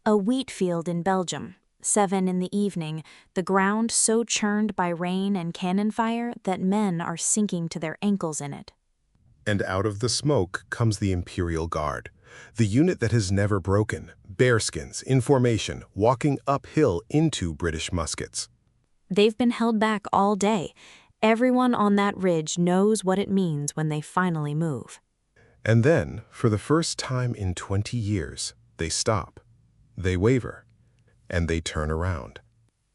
A wheat field in Belgium. 7 in the evening, the ground so churned by rain and cannon fire that men are sinking to their ankles in it. And out of the smoke comes the Imperial Guard, the unit that has never broken, bearskins, in formation, walking uphill into British muskets. They've been held back all day. Everyone on that ridge knows what it means when they finally move. And then, for the first time in 20 years, they stop, they waver, and they turn around.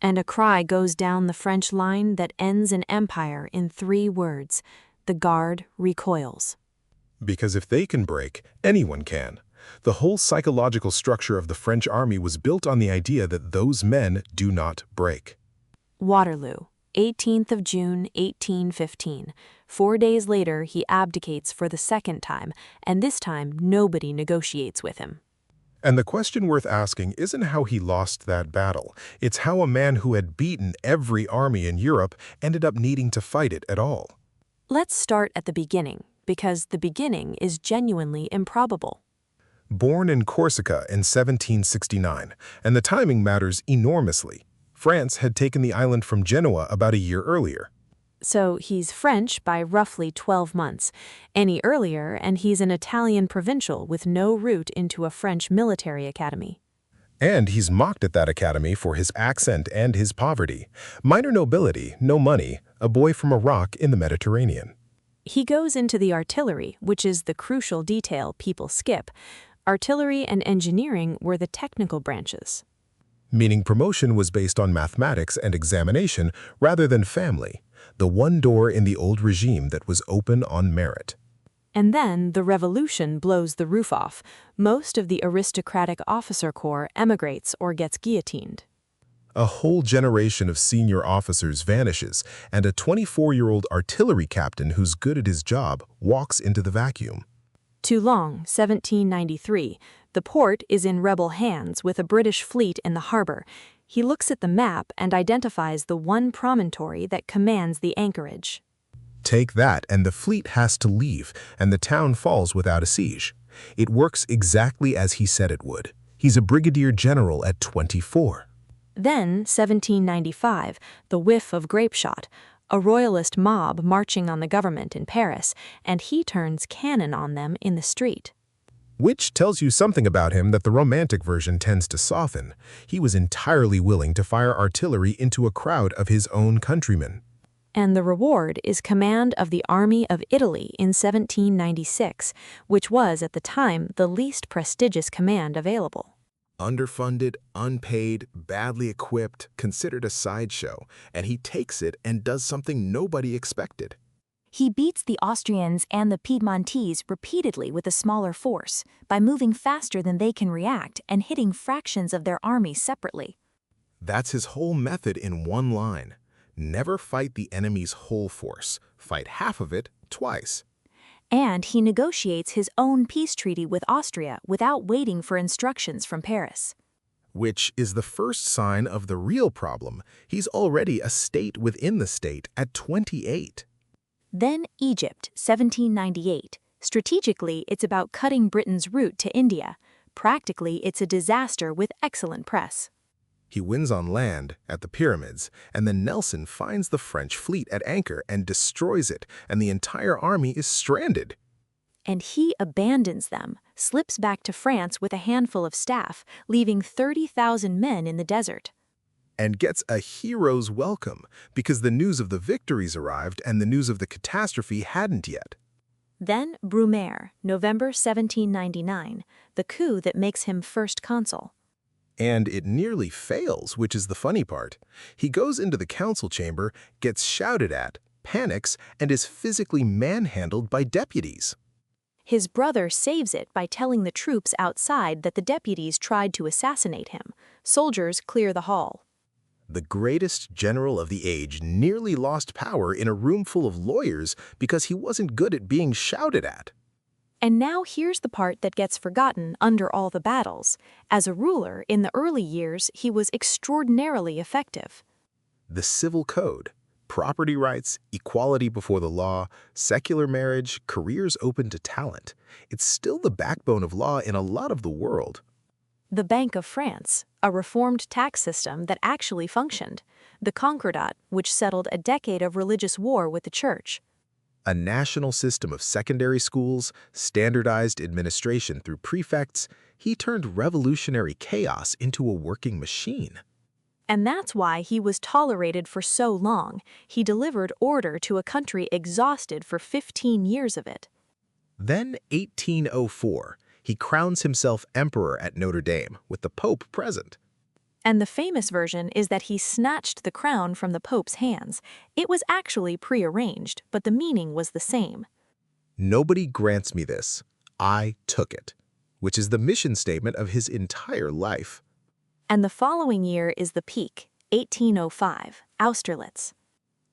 And a cry goes down the French line that ends an empire in 3 words. The Guard recoils. Because if they can break, anyone can. The whole psychological structure of the French army was built on the idea that those men do not break. Waterloo, 18th of June, 1815. 4 days later, he abdicates for the second time, and this time nobody negotiates with him. And the question worth asking isn't how he lost that battle. It's how a man who had beaten every army in Europe ended up needing to fight it at all. Let's start at the beginning, because the beginning is genuinely improbable. Born in Corsica in 1769, and the timing matters enormously. France had taken the island from Genoa about a year earlier. So he's French by roughly 12 months. Any earlier, and he's an Italian provincial with no route into a French military academy. And he's mocked at that academy for his accent and his poverty. Minor nobility, no money, a boy from a rock in the Mediterranean. He goes into the artillery, which is the crucial detail people skip. Artillery and engineering were the technical branches. Meaning promotion was based on mathematics and examination rather than family, the one door in the old regime that was open on merit. And then the revolution blows the roof off. Most of the aristocratic officer corps emigrates or gets guillotined. A whole generation of senior officers vanishes, and a 24-year-old artillery captain who's good at his job walks into the vacuum. Toulon, 1793. The port is in rebel hands with a British fleet in the harbor. He looks at the map and identifies the one promontory that commands the anchorage. Take that, and the fleet has to leave, and the town falls without a siege. It works exactly as he said it would. He's a brigadier general at 24. Then, 1795, the whiff of grape shot. A royalist mob marching on the government in Paris, and he turns cannon on them in the street. Which tells you something about him that the romantic version tends to soften. He was entirely willing to fire artillery into a crowd of his own countrymen. And the reward is command of the Army of Italy in 1796, which was at the time the least prestigious command available. Underfunded, unpaid, badly equipped, considered a sideshow, and he takes it and does something nobody expected. He beats the Austrians and the Piedmontese repeatedly with a smaller force by moving faster than they can react and hitting fractions of their army separately. That's his whole method in one line. Never fight the enemy's whole force. Fight half of it twice. And he negotiates his own peace treaty with Austria without waiting for instructions from Paris. Which is the first sign of the real problem. He's already a state within the state at 28. Then Egypt, 1798. Strategically, it's about cutting Britain's route to India. Practically, it's a disaster with excellent press. He wins on land, at the pyramids, and then Nelson finds the French fleet at anchor and destroys it, and the entire army is stranded. And he abandons them, slips back to France with a handful of staff, leaving 30,000 men in the desert. And gets a hero's welcome, because the news of the victories arrived and the news of the catastrophe hadn't yet. Then Brumaire, November 1799, the coup that makes him first consul. And it nearly fails, which is the funny part. He goes into the council chamber, gets shouted at, panics, and is physically manhandled by deputies. His brother saves it by telling the troops outside that the deputies tried to assassinate him. Soldiers clear the hall. The greatest general of the age nearly lost power in a room full of lawyers because he wasn't good at being shouted at. And now here's the part that gets forgotten under all the battles. As a ruler, in the early years, he was extraordinarily effective. The civil code, property rights, equality before the law, secular marriage, careers open to talent. It's still the backbone of law in a lot of the world. The Bank of France, a reformed tax system that actually functioned. The Concordat, which settled a decade of religious war with the church. A national system of secondary schools, standardized administration through prefects, he turned revolutionary chaos into a working machine. And that's why he was tolerated for so long. He delivered order to a country exhausted for 15 years of it. Then 1804, he crowns himself emperor at Notre Dame, with the Pope present. And the famous version is that he snatched the crown from the Pope's hands. It was actually prearranged, but the meaning was the same. Nobody grants me this. I took it, which is the mission statement of his entire life. And the following year is the peak, 1805, Austerlitz.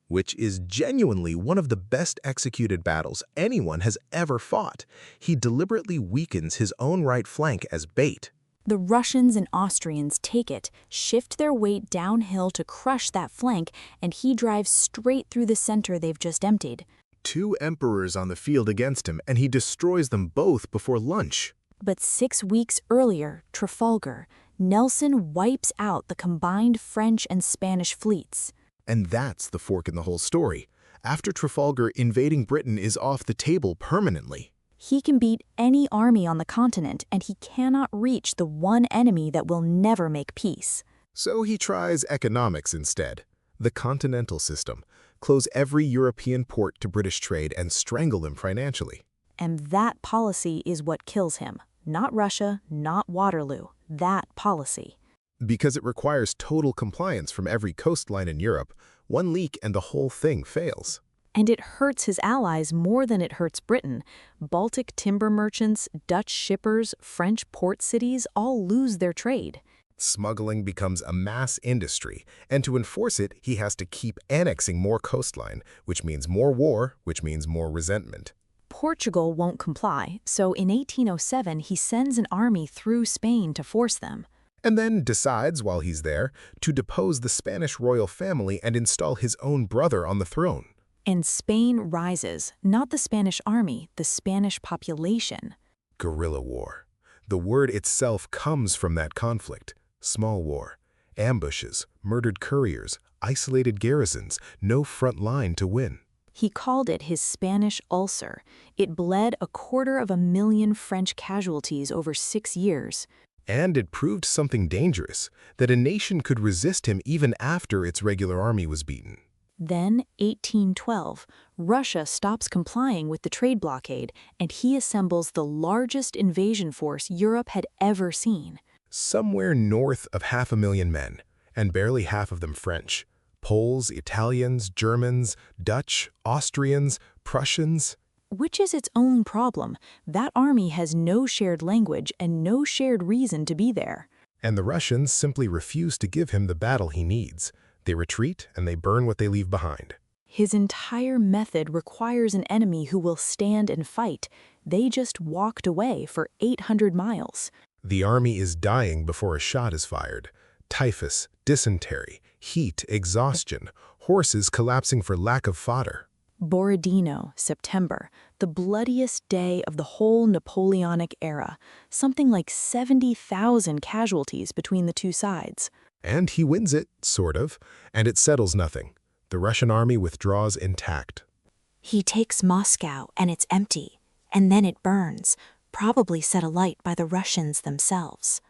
Which is genuinely one of the best executed battles anyone has ever fought. He deliberately weakens his own right flank as bait. The Russians and Austrians take it, shift their weight downhill to crush that flank, and he drives straight through the center they've just emptied. 2 emperors on the field against him, and he destroys them both before lunch. But 6 weeks earlier, Trafalgar, Nelson wipes out the combined French and Spanish fleets. And that's the fork in the whole story. After Trafalgar, invading Britain is off the table permanently. He can beat any army on the continent, and he cannot reach the one enemy that will never make peace. So he tries economics instead. The continental system. Close every European port to British trade and strangle them financially. And that policy is what kills him. Not Russia, not Waterloo. That policy. Because it requires total compliance from every coastline in Europe, one leak and the whole thing fails. And it hurts his allies more than it hurts Britain. Baltic timber merchants, Dutch shippers, French port cities all lose their trade. Smuggling becomes a mass industry, and to enforce it, he has to keep annexing more coastline, which means more war, which means more resentment. Portugal won't comply, so in 1807 he sends an army through Spain to force them. And then decides, while he's there, to depose the Spanish royal family and install his own brother on the throne. And Spain rises, not the Spanish army, the Spanish population. Guerrilla war. The word itself comes from that conflict. Small war. Ambushes, murdered couriers, isolated garrisons, no front line to win. He called it his Spanish ulcer. It bled 250,000 French casualties over 6 years. And it proved something dangerous, that a nation could resist him even after its regular army was beaten. Then, 1812, Russia stops complying with the trade blockade, and he assembles the largest invasion force Europe had ever seen. Somewhere north of 500,000 men, and barely half of them French. Poles, Italians, Germans, Dutch, Austrians, Prussians. Which is its own problem. That army has no shared language and no shared reason to be there. And the Russians simply refuse to give him the battle he needs. They retreat and they burn what they leave behind. His entire method requires an enemy who will stand and fight. They just walked away for 800 miles. The army is dying before a shot is fired. Typhus, dysentery, heat, exhaustion, horses collapsing for lack of fodder. Borodino, September, the bloodiest day of the whole Napoleonic era. Something like 70,000 casualties between the two sides. And he wins it, sort of, and it settles nothing. The Russian army withdraws intact. He takes Moscow, and it's empty, and then it burns, probably set alight by the Russians themselves.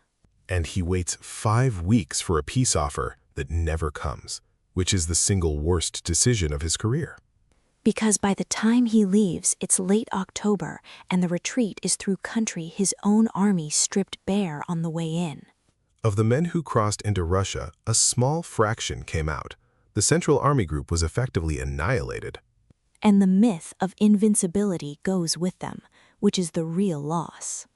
And he waits 5 weeks for a peace offer that never comes, which is the single worst decision of his career. Because by the time he leaves, it's late October, and the retreat is through country his own army stripped bare on the way in. Of the men who crossed into Russia, a small fraction came out. The Central Army Group was effectively annihilated. And the myth of invincibility goes with them, which is the real loss.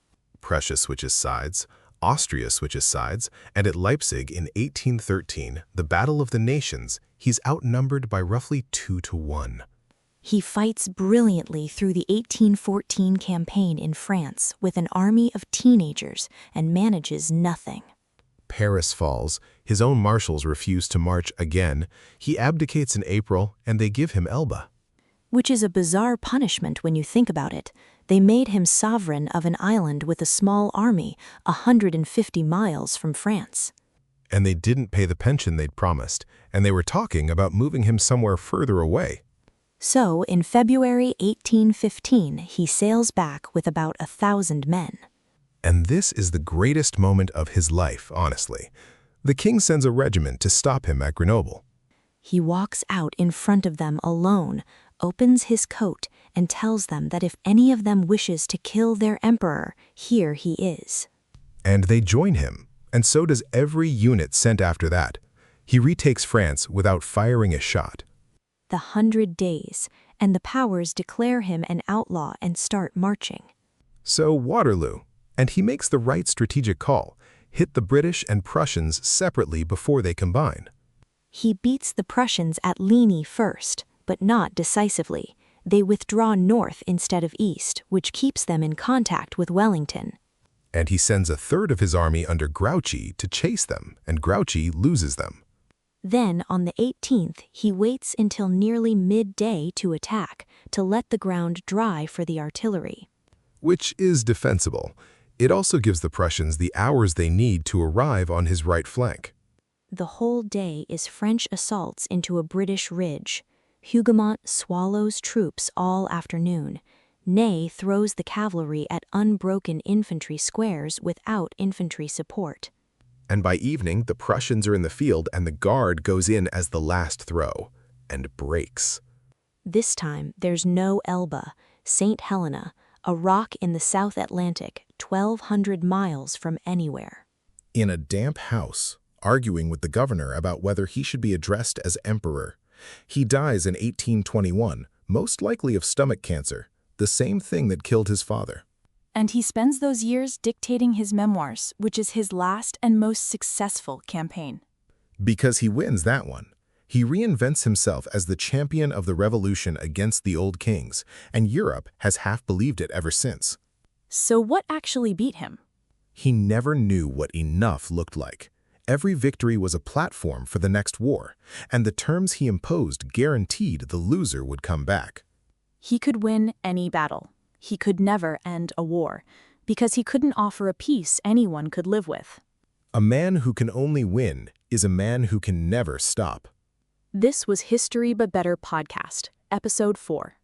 Prussia switches sides, Austria switches sides, and at Leipzig in 1813, the Battle of the Nations, he's outnumbered by roughly 2-1. He fights brilliantly through the 1814 campaign in France with an army of teenagers and manages nothing. Paris falls, his own marshals refuse to march again, he abdicates in April, and they give him Elba. Which is a bizarre punishment when you think about it. They made him sovereign of an island with a small army, 150 miles from France. And they didn't pay the pension they'd promised, and they were talking about moving him somewhere further away. So, in February 1815, he sails back with about 1,000 men. And this is the greatest moment of his life, honestly. The king sends a regiment to stop him at Grenoble. He walks out in front of them alone, opens his coat, and tells them that if any of them wishes to kill their emperor, here he is. And they join him, and so does every unit sent after that. He retakes France without firing a shot. The 100 days, and the powers declare him an outlaw and start marching. So Waterloo, and he makes the right strategic call, hit the British and Prussians separately before they combine. He beats the Prussians at Ligny first, but not decisively. They withdraw north instead of east, which keeps them in contact with Wellington. And he sends a third of his army under Grouchy to chase them, and Grouchy loses them. Then, on the 18th, he waits until nearly midday to attack, to let the ground dry for the artillery. Which is defensible. It also gives the Prussians the hours they need to arrive on his right flank. The whole day is French assaults into a British ridge. Hougoumont swallows troops all afternoon. Ney throws the cavalry at unbroken infantry squares without infantry support. And by evening, the Prussians are in the field and the Guard goes in as the last throw, and breaks. This time, there's no Elba, St. Helena, a rock in the South Atlantic, 1,200 miles from anywhere. In a damp house, arguing with the governor about whether he should be addressed as emperor. He dies in 1821, most likely of stomach cancer, the same thing that killed his father. And he spends those years dictating his memoirs, which is his last and most successful campaign. Because he wins that one. He reinvents himself as the champion of the revolution against the old kings, and Europe has half believed it ever since. So what actually beat him? He never knew what enough looked like. Every victory was a platform for the next war, and the terms he imposed guaranteed the loser would come back. He could win any battle. He could never end a war, because he couldn't offer a peace anyone could live with. A man who can only win is a man who can never stop. This was History But Better podcast, episode 4.